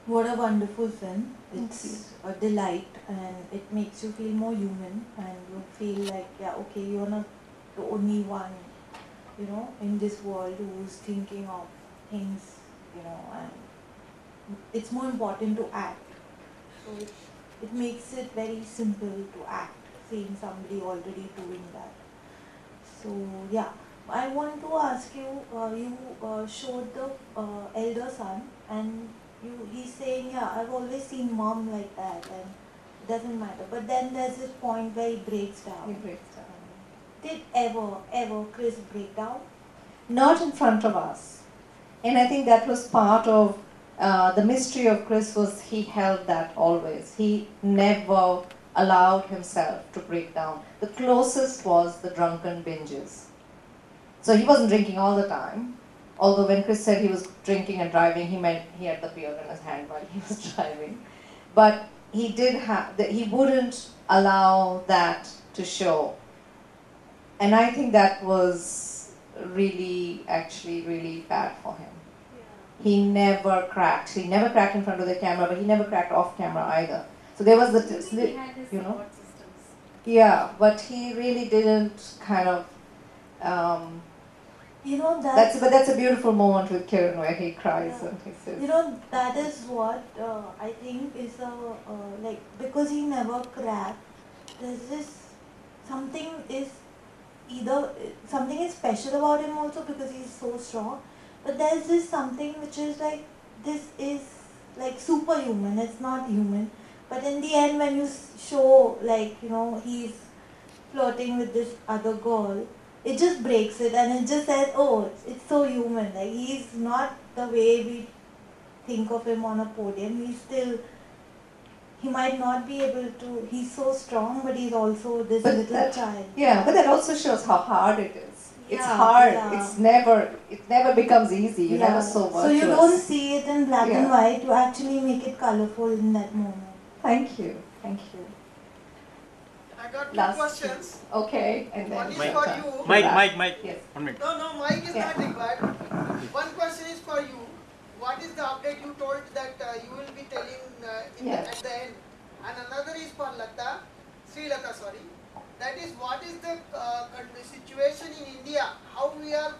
What a wonderful film. It's a delight and it makes you feel more human and you feel like, yeah, okay, you're not the only one, in this world who's thinking of things, and it's more important to act. So it makes it very simple to act, seeing somebody already doing that. So yeah, I want to ask you, you showed the elder son and he's saying, yeah, I've always seen mom like that and it doesn't matter. But then there's this point where he breaks down. He breaks down. Did ever Chris break down? Not in front of us. And I think that was part of the mystery of Chris was he held that always. He never allowed himself to break down. The closest was the drunken binges. So he wasn't drinking all the time. Although when Chris said he was drinking and driving, he meant he had the beer in his hand while he was driving. But he did have, he wouldn't allow that to show. And I think that was really, actually really bad for him. Yeah. He never cracked. He never cracked in front of the camera, but he never cracked off camera either. So there was the, he had his support systems. Yeah, but he really didn't kind of, that's a beautiful moment with Kiran where he cries and he says, that is what I think is because he never cracked, there's this something is special about him also because he's so strong, but there's this something which is like, this is like superhuman, it's not human, but in the end when you show he's flirting with this other girl, it just breaks it and it just says, oh, it's so human, like he's not the way we think of him on a podium, he might not be able to, he's so strong, but he's also this little child. Yeah, but that also shows how hard it is. Yeah, it's hard, yeah. it never becomes easy, you're never so virtuous. So you don't see it in black and white, you actually make it colorful in that moment. Thank you, thank you. I got two questions. Okay, and then one is for you. Mike. Yes. 1 minute. No, Mike is not required. One question is for you. What is the update you told that you will be telling at the end? And another is for Sri Lata, sorry. That is, what is the situation in India? How we are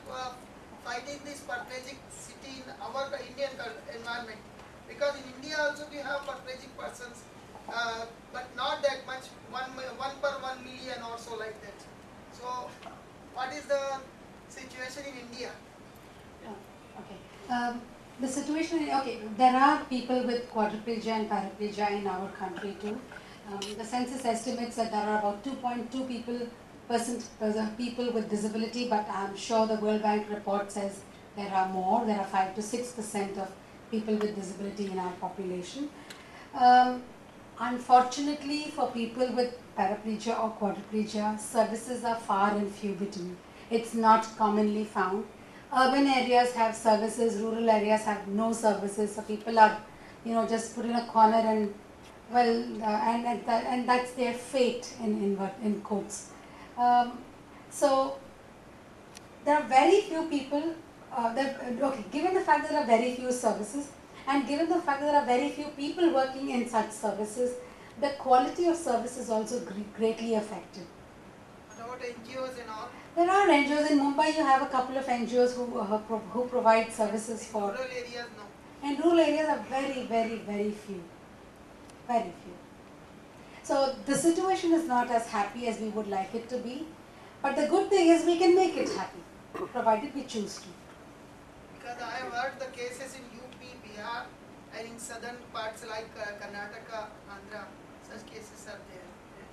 fighting this quadriplegic city in our Indian environment? Because in India also we have quadriplegic persons, but not that much, one per 1 million or so like that. So, what is the situation in India? Okay. The situation, there are people with quadriplegia and paraplegia in our country too. The census estimates that there are about 2.2 people with disability, but I'm sure the World Bank report says there are more. There are 5 to 6% of people with disability in our population. Unfortunately, for people with paraplegia or quadriplegia, services are far and few between. It's not commonly found. Urban areas have services, rural areas have no services, so people are, just put in a corner and, and that's their fate in quotes. So there are very few people, given the fact that there are very few services, and given the fact that there are very few people working in such services, the quality of service is also greatly affected. What about NGOs and all? There are NGOs. In Mumbai, you have a couple of NGOs who provide services for... rural areas, no. In rural areas are very, very, very few. Very few. So the situation is not as happy as we would like it to be. But the good thing is we can make it happy, provided we choose to. Because I have heard the cases in UP, Bihar, and in southern parts like Karnataka, Andhra, such cases are there.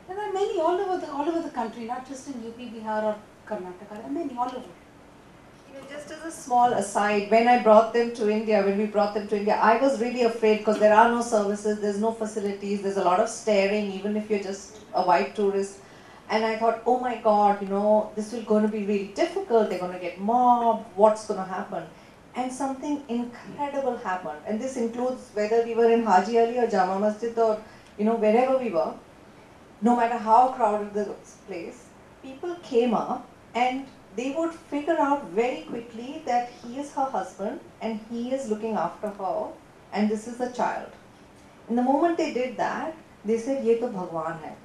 There are many all over the country, not just in UP, Bihar or Karnataka. There are many all over. Just as a small aside, when we brought them to India, I was really afraid because there are no services, there's no facilities, there's a lot of staring, even if you're just a white tourist. And I thought, oh my God, this is going to be really difficult, they're going to get mobbed, what's going to happen? And something incredible happened. And this includes whether we were in Haji Ali or Jama Masjid or, wherever we were, no matter how crowded the place, people came up and they would figure out very quickly that he is her husband and he is looking after her and this is a child. And the moment they did that, they said, "Ye to Bhagwan hai."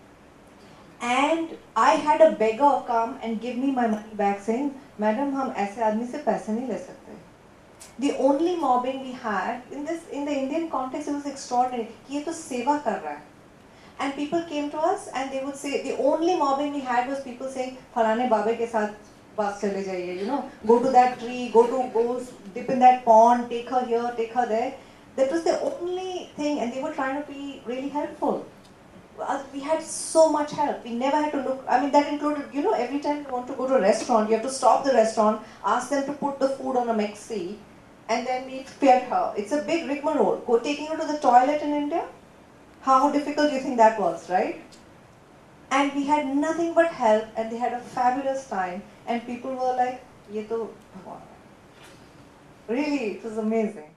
And I had a beggar come and give me my money back saying, "Madam, hum aise aadmi se paise nahi le sakte." The only mobbing we had in the Indian context, it was extraordinary. Ye to seva kar raha hai. And people came to us and they would say, the only mobbing we had was people saying, "Falane babe ke saath bas chale jaiye, you know, go to that tree, go dip in that pond, take her here, take her there." That was the only thing, and they were trying to be really helpful. We had so much help. We never had to look. I mean, that included, you know, every time you want to go to a restaurant, you have to stop the restaurant, ask them to put the food on a mixie, and then we fed her. It's a big rigmarole. Go taking her to the toilet in India. How difficult do you think that was, right? And we had nothing but help, and they had a fabulous time, and people were like, "Ye to bhagwan." Really, it was amazing.